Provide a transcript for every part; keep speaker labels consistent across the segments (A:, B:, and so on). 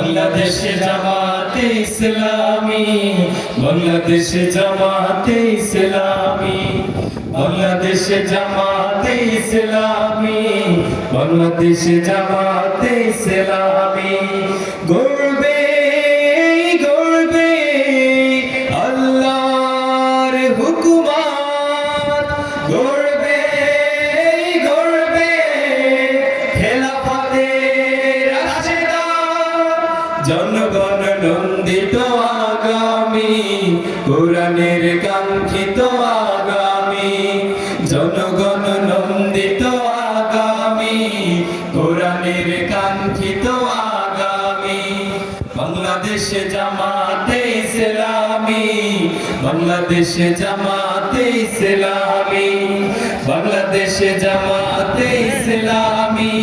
A: বাংলাদেশ জামাতে ইসলামী, বাংলাদেশ জামাতে ইসলামী, বাংলাদেশ জামাতে ইসলামী, বাংলাদেশ জামাতে ইসলামী। গর্বে গর্বে আল্লাহর হুকুমত, গর্বে গর্বে খেলাফতের রাশেদার, জনগণ নন্দিত আগামী, কোরআনের কাঙ্ক্ষিত আগামী, জনগণ নন্দিত আগামী, কোরআনের কাঙ্ক্ষিত আগামী। বাংলাদেশ জামাতে ইসলামী, বাংলাদেশ জামাতে ইসলামী, বাংলাদেশ জামাতে ইসলামী,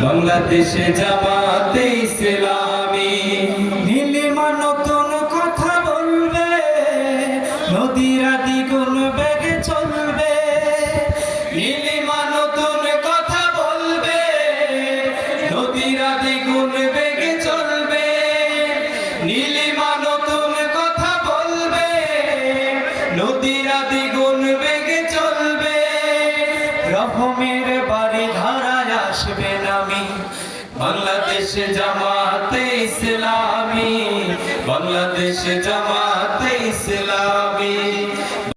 A: বাংলাদেশ জামাতে ইসলামী।
B: নীলিমা নতুন কথা বলবে, নদীরা দ্বিগুণ বেগে চলবে।
A: নীলিমা নতুন কথা বলবে, নদীরা দ্বিগুণ বেগে চলবে। নীলিমা নতুন কথা বলবে, নদীরা দ্বিগুণ বেগে চলবে।
B: রহমের বাড়ি ধারায় আসবে নামি,
A: বাংলাদেশ জামাতে ইসলামী, বাংলাদেশ জামাতে ইসলামী।